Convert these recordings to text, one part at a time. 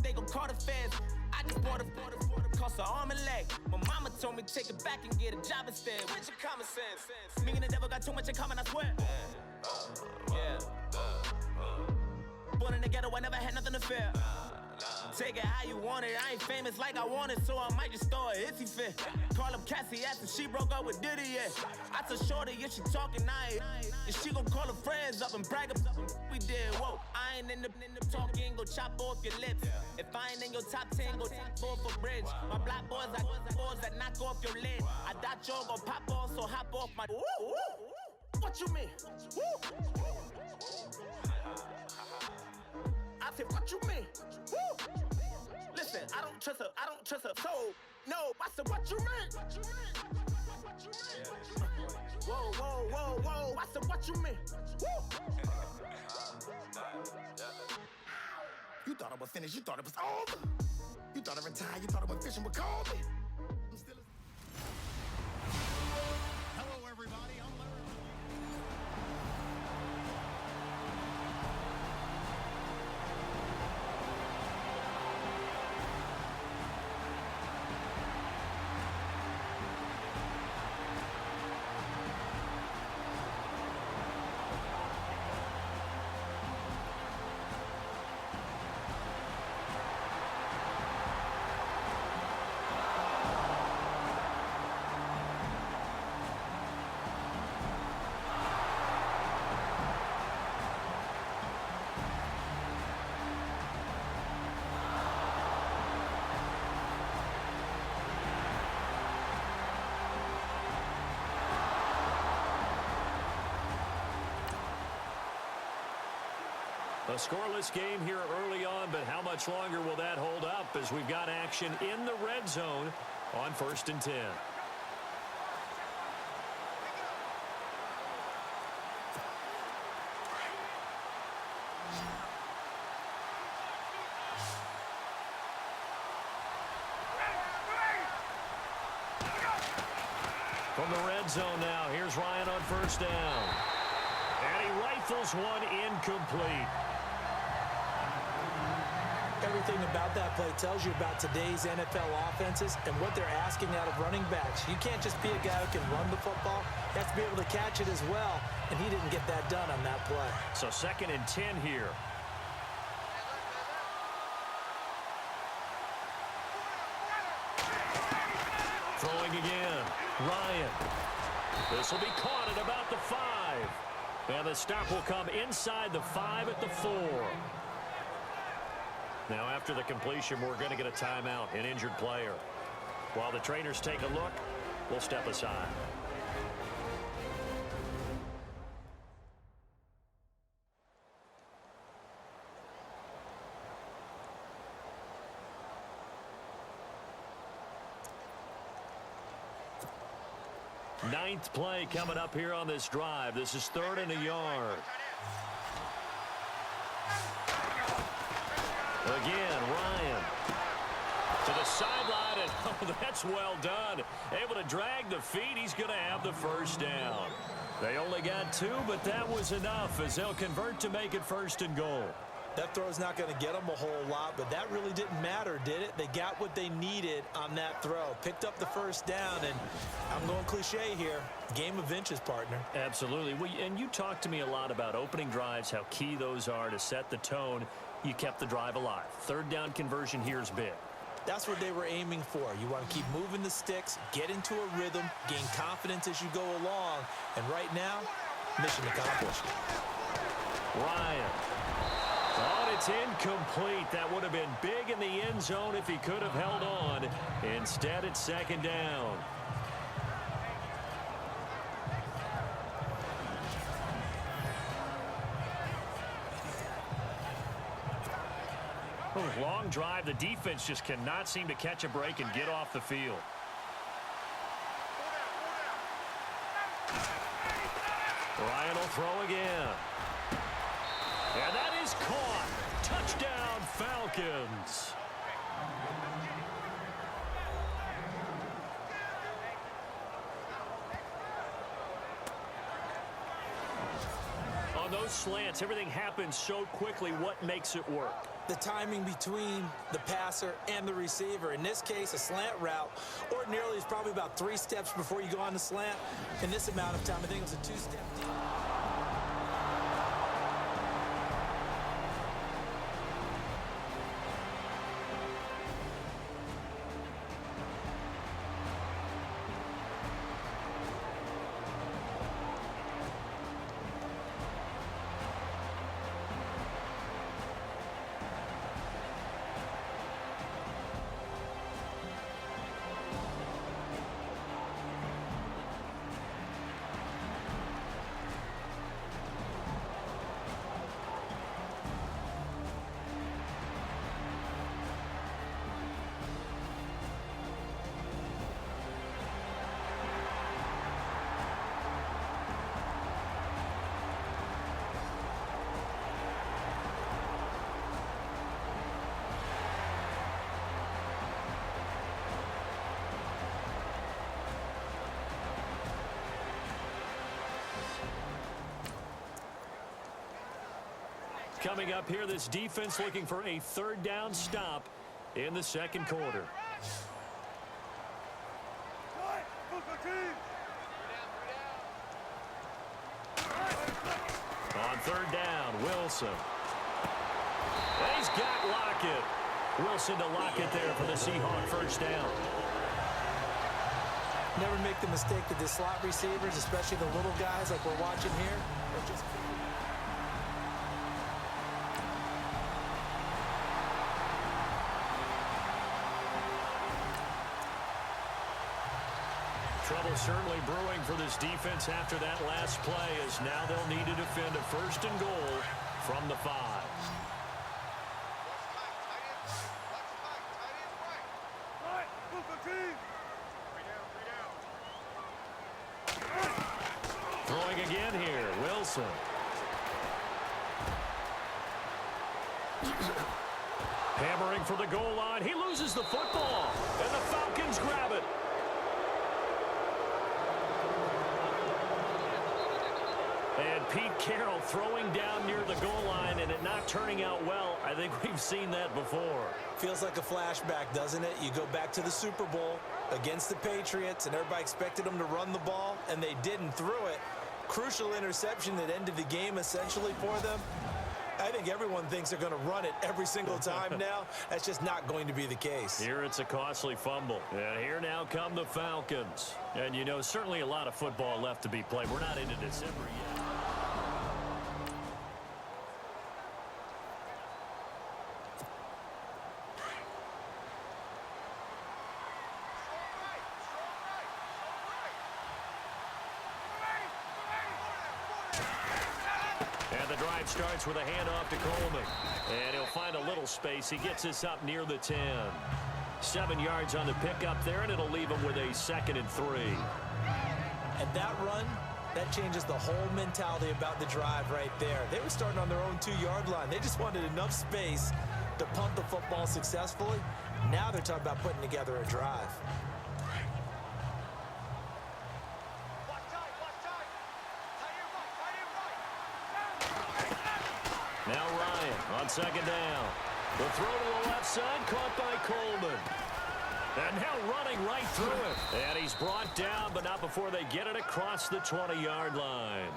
they gon' call the feds. I just bought a cost an arm and leg. My mama told me take it back and get a job instead. With your common sense. Me and the devil got too much in common, I swear. Born in the ghetto, I never had nothing to fear. Take it how you want it. I ain't famous like I want it, so I might just throw a hissy fit. Call up Cassie after she broke up with Diddy, yeah. I told Shorty if she talking, and she gon' call her friends up and brag up. We did, whoa. I ain't in the talking, go chop off your lips. If I ain't in your top 10, go top 4 for bridge. My black boys, I got boys that knock off your lid. I thought y'all gon' pop off, so hop off my. What you mean? I said, what you mean? Listen, I don't trust her, so no. I said, what you mean? Whoa. I said, what you mean? You thought I was finished, you thought it was over. You thought I retired, you thought I went fishing with Kobe. I'm still Hello, everybody. I'm Larry. A scoreless game here early on, but how much longer will that hold up as we've got action in the red zone on 1st and 10. From the red zone now, here's Ryan on 1st down. And he rifles one incomplete. Everything about that play tells you about today's NFL offenses and what they're asking out of running backs. You can't just be a guy who can run the football. You have to be able to catch it as well, and he didn't get that done on that play. So 2nd and 10 here. Throwing again. Ryan. This will be caught at about the 5. And the stop will come inside the 5 at the 4. Now, after the completion, we're going to get a timeout, an injured player. While the trainers take a look, we'll step aside. Ninth play coming up here on this drive. This is 3rd and a yard. Again, Ryan to the sideline, and oh, that's well done. Able to drag the feet. He's going to have the 1st down. They only got 2, but that was enough as they'll convert to make it 1st and goal. That throw's not going to get them a whole lot, but that really didn't matter, did it? They got what they needed on that throw. Picked up the 1st down, and I'm going cliche here. Game of inches, partner. Absolutely. Well, and you talked to me a lot about opening drives, how key those are to set the tone. You kept the drive alive. 3rd down conversion here is big. That's what they were aiming for. You want to keep moving the sticks, get into a rhythm, gain confidence as you go along. And right now, mission accomplished. Ryan. Oh, it's incomplete. That would have been big in the end zone if he could have held on. Instead, it's 2nd down. Long drive. The defense just cannot seem to catch a break and get off the field. Ryan will throw again. And that is caught. Touchdown, Falcons. On those slants, everything happens so quickly. What makes it work? the timing between the passer and the receiver. In this case, a slant route ordinarily is probably about 3 steps before you go on the slant. In this amount of time, I think it was a 2-step deal. Coming up here, this defense looking for a 3rd down stop in the 2nd quarter. On 3rd down, Wilson. And he's got Lockett. Wilson to Lockett there for the Seahawk 1st down. Never make the mistake that the slot receivers, especially the little guys like we're watching here, are just... Trouble certainly brewing for this defense after that last play, as now they'll need to defend a 1st and goal from the 5. Throwing again here, Wilson. Hammering for the goal line. He loses the football, and the Falcons grab it. And Pete Carroll throwing down near the goal line and it not turning out well. I think we've seen that before. Feels like a flashback, doesn't it? You go back to the Super Bowl against the Patriots, and everybody expected them to run the ball, and they didn't throw it. Crucial interception that ended the game essentially for them. I think everyone thinks they're going to run it every single time now. That's just not going to be the case. Here it's a costly fumble. And here now come the Falcons. And, you know, certainly a lot of football left to be played. We're not into December yet. Starts with a handoff to Coleman. And he'll find a little space. He gets us up near the 10. 7 yards on the pickup there, and it'll leave him with a 2nd and 3. And that run, that changes the whole mentality about the drive right there. They were starting on their own 2-yard line. They just wanted enough space to punt the football successfully. Now they're talking about putting together a drive. Now Ryan on 2nd down. The throw to the left side, caught by Coleman. And now running right through it. And he's brought down, but not before they get it across the 20-yard line.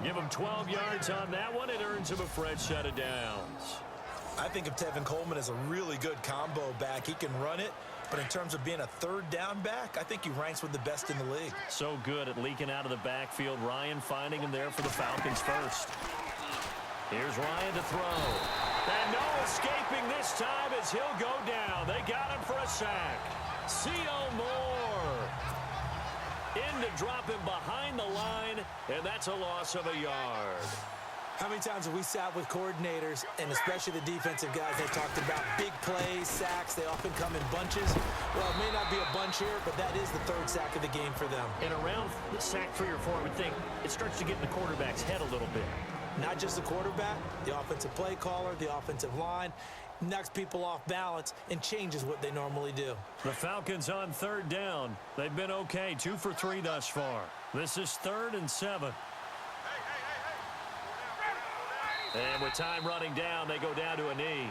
Give him 12 yards on that one. It earns him a fresh set of downs. I think of Tevin Coleman as a really good combo back. He can run it, but in terms of being a 3rd down back, I think he ranks with the best in the league. So good at leaking out of the backfield. Ryan finding him there for the Falcons first. Here's Ryan to throw. And no escaping this time as he'll go down. They got him for a sack. C.O. Moore in to drop him behind the line, and that's a loss of a yard. How many times have we sat with coordinators, and especially the defensive guys, they talked about big plays, sacks. They often come in bunches. Well, it may not be a bunch here, but that is the 3rd sack of the game for them. And around the sack 3 or 4, I would think it starts to get in the quarterback's head a little bit. Not just the quarterback, the offensive play caller, the offensive line, knocks people off balance and changes what they normally do. The Falcons on 3rd down. They've been okay, 2 for 3 thus far. This is 3rd and 7. And with time running down, they go down to a knee.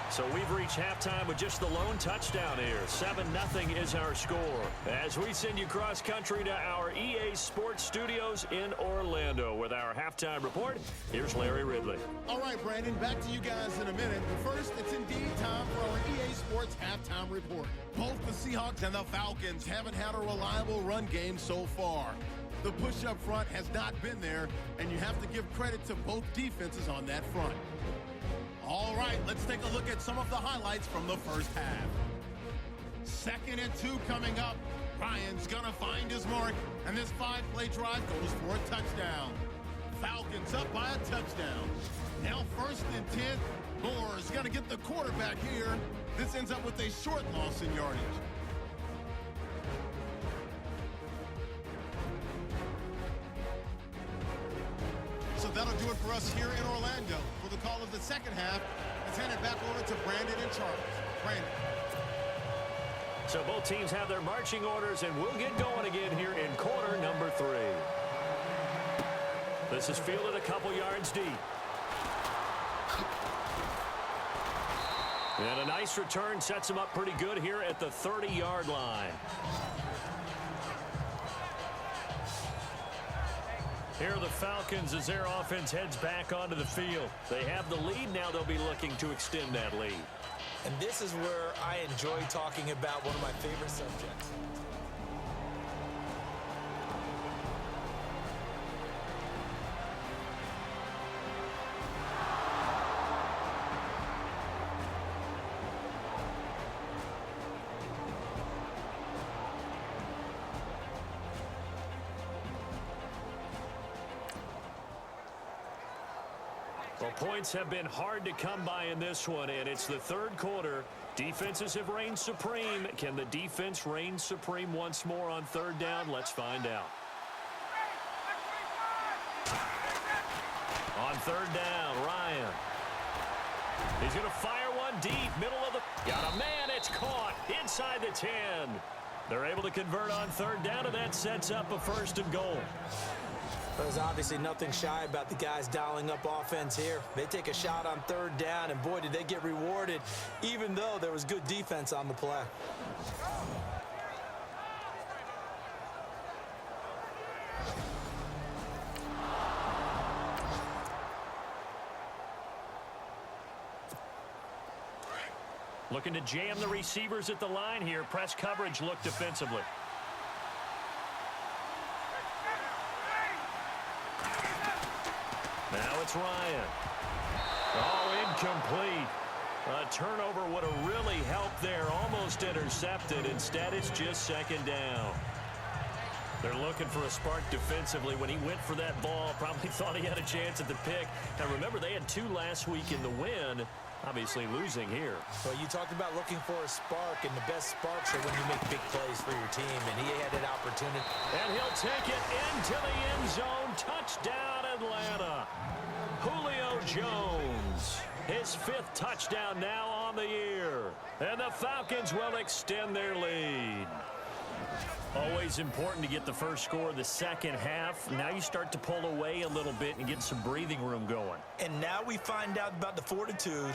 So we've reached halftime with just the lone touchdown here. 7-0 is our score. As we send you cross-country to our EA Sports Studios in Orlando with our halftime report, here's Larry Ridley. All right, Brandon, back to you guys in a minute. But first, it's indeed time for our EA Sports halftime report. Both the Seahawks and the Falcons haven't had a reliable run game so far. The push up front has not been there, and you have to give credit to both defenses on that front. All right, let's take a look at some of the highlights from the first half. 2nd and 2 coming up. Ryan's gonna find his mark, and this 5-play drive goes for a touchdown. Falcons up by a touchdown. Now 1st and 10. Moore's gonna get the quarterback here. This ends up with a short loss in yardage. So that'll do it for us here in Orlando. For the call of the second half, let's hand it back over to Brandon and Charles. Brandon. So both teams have their marching orders, and we'll get going again here in quarter number 3. This is fielded a couple yards deep. And a nice return sets him up pretty good here at the 30-yard line. Here are the Falcons as their offense heads back onto the field. They have the lead. Now they'll be looking to extend that lead. And this is where I enjoy talking about one of my favorite subjects. Well, points have been hard to come by in this one, and it's the third quarter. Defenses have reigned supreme. Can the defense reign supreme once more on 3rd down? Let's find out. On 3rd down, Ryan. He's going to fire one deep, middle of the... Got a man, it's caught inside the 10. They're able to convert on 3rd down, and that sets up a 1st and goal. There's obviously nothing shy about the guys dialing up offense here. They take a shot on 3rd down, and boy, did they get rewarded, even though there was good defense on the play. Looking to jam the receivers at the line here. Press coverage look defensively. Now it's Ryan. Oh, incomplete. A turnover would have really helped there. Almost intercepted. Instead, it's just 2nd down. They're looking for a spark defensively. When he went for that ball, probably thought he had a chance at the pick. Now, remember, they had 2 last week in the win. Obviously losing here. Well, you talked about looking for a spark, and the best sparks are when you make big plays for your team, and he had an opportunity. And he'll take it into the end zone. Touchdown, Atlanta. Julio Jones. His 5th touchdown now on the year. And the Falcons will extend their lead. Always important to get the first score of the second half. Now you start to pull away a little bit and get some breathing room going. And now we find out about the fortitude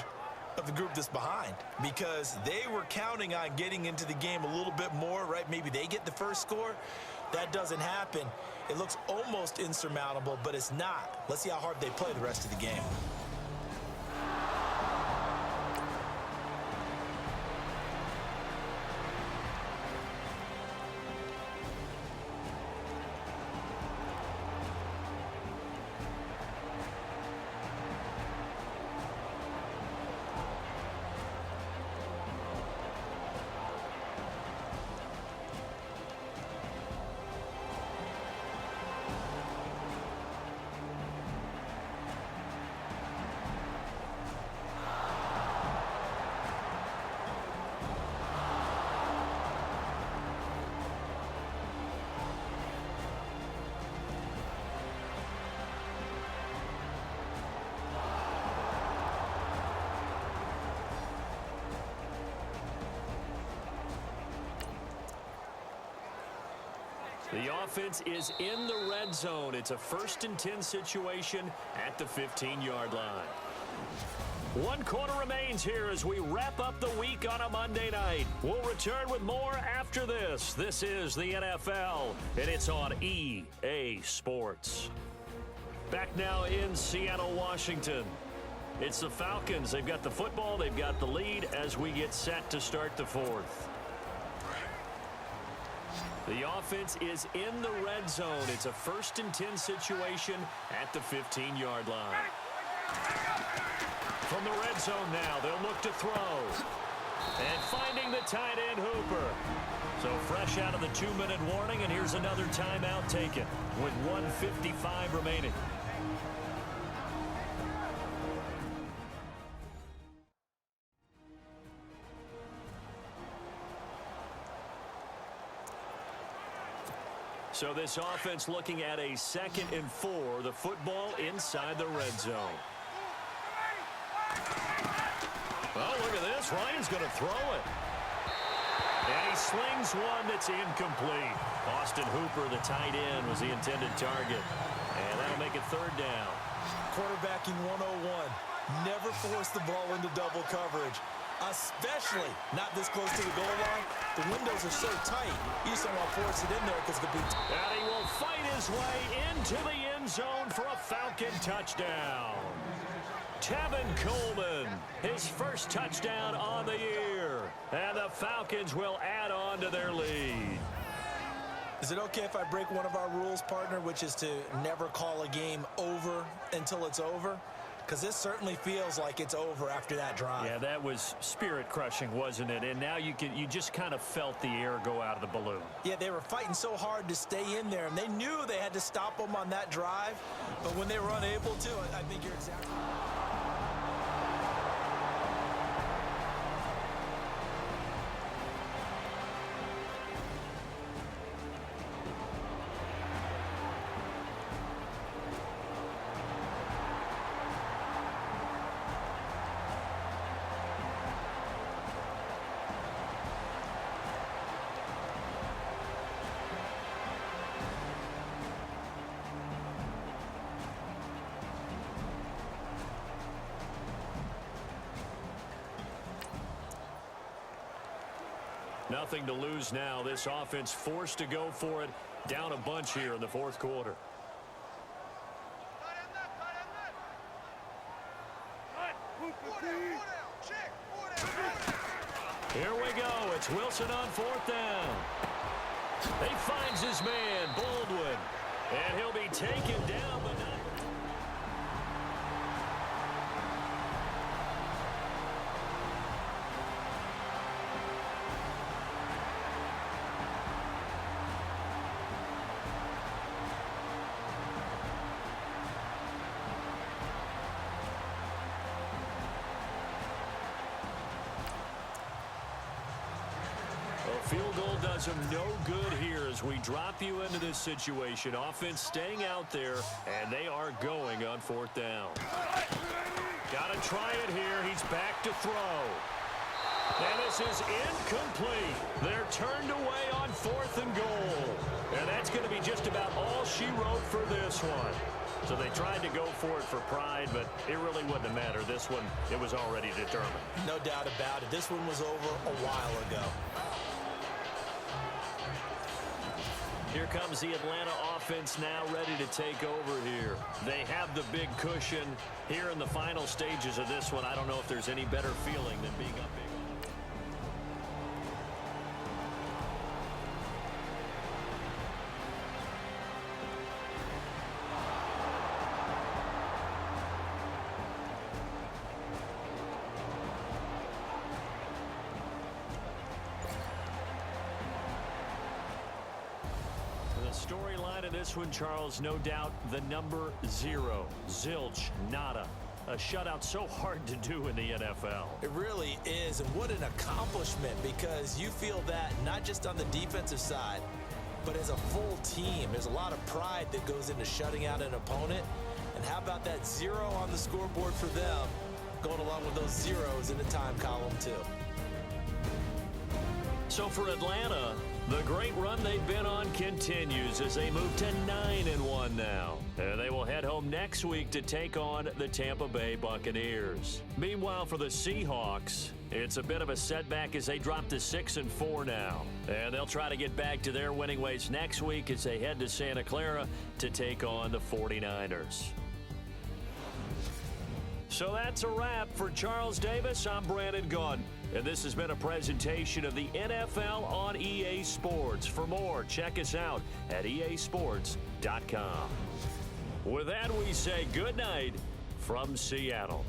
of the group that's behind, because they were counting on getting into the game a little bit more, right? Maybe they get the first score. That doesn't happen. It looks almost insurmountable, but it's not. Let's see how hard they play the rest of the game. The offense is in the red zone. It's a 1st and 10 situation at the 15-yard line. 1 quarter remains here as we wrap up the week on a Monday night. We'll return with more after this. This is the NFL, and it's on EA Sports. Back now in Seattle, Washington. It's the Falcons. They've got the football. They've got the lead as we get set to start the 4th. The offense is in the red zone. It's a 1st and 10 situation at the 15-yard line. From the red zone now, they'll look to throw. And finding the tight end, Hooper. So fresh out of the 2-minute warning, and here's another timeout taken with 1:55 remaining. So this offense looking at a 2nd and 4, the football inside the red zone. Oh, look at this. Ryan's going to throw it. And he slings one that's incomplete. Austin Hooper, the tight end, was the intended target. And that'll make it 3rd down. Quarterbacking 101. Never force the ball into double coverage, especially not this close to the goal line. The windows are so tight, you just don't want to force it in there because it could be... And he will fight his way into the end zone for a Falcon touchdown. Tevin Coleman, his first touchdown on the year. And the Falcons will add on to their lead. Is it okay if I break one of our rules, partner, which is to never call a game over until it's over? Because this certainly feels like it's over after that drive. Yeah, that was spirit-crushing, wasn't it? And now you just kind of felt the air go out of the balloon. Yeah, they were fighting so hard to stay in there, and they knew they had to stop them on that drive. But when they were unable to, I think you're exactly... Nothing to lose now. This offense forced to go for it. Down a bunch here in the 4th quarter. Here we go. It's Wilson on 4th down. He finds his man, Baldwin. And he'll be taken down, but not... Field goal does them no good here as we drop you into this situation. Offense staying out there, and they are going on 4th down. Got to try it here. He's back to throw. And this is incomplete. They're turned away on 4th and goal. And that's going to be just about all she wrote for this one. So they tried to go for it for pride, but it really wouldn't have mattered. This one, it was already determined. No doubt about it. This one was over a while ago. Here comes the Atlanta offense now ready to take over here. They have the big cushion here in the final stages of this one. I don't know if there's any better feeling than being up big. Storyline of this one, Charles, no doubt the number 0. Zilch, nada. A shutout so hard to do in the NFL. It really is, and what an accomplishment, because you feel that not just on the defensive side, but as a full team. There's a lot of pride that goes into shutting out an opponent. And how about that 0 on the scoreboard for them, going along with those zeros in the time column, too. So for Atlanta, the great run they've been on continues as they move to 9-1 now. And they will head home next week to take on the Tampa Bay Buccaneers. Meanwhile, for the Seahawks, it's a bit of a setback as they drop to 6-4 now. And they'll try to get back to their winning ways next week as they head to Santa Clara to take on the 49ers. So that's a wrap. For Charles Davis, I'm Brandon Gunn. And this has been a presentation of the NFL on EA Sports. For more, check us out at easports.com. With that, we say good night from Seattle.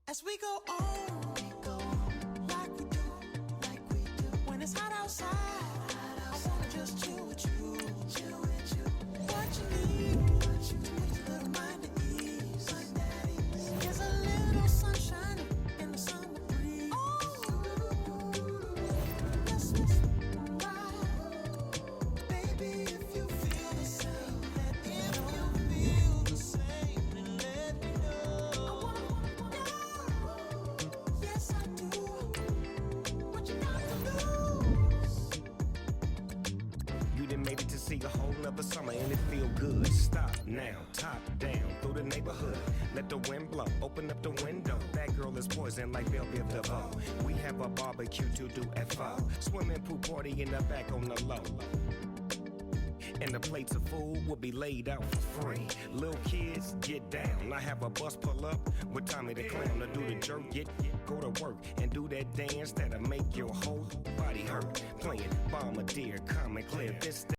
As we go on, like we do, when it's hot outside, I wanna just chill with you. What you need, a little mind at ease. There's a little sunshine in the summer breeze. Let's ride, baby, if you feel the same, let me know. Yes, I do. What you got to lose? You done made it to see a whole nother summer and it feel good. Stop now, top down through the neighborhood. Let the wind blow, open up the window. That girl is poison like Belleville DeVoe. We have a barbecue to do at 4. Swimming pool party in the back on the low. And the plates of food will be laid out for free. Little kids, get down. I have a bus pull up with Tommy the Clown to do the jerk, go to work and do that dance that'll make your whole body hurt. Playing Bombardier, Common Clear, this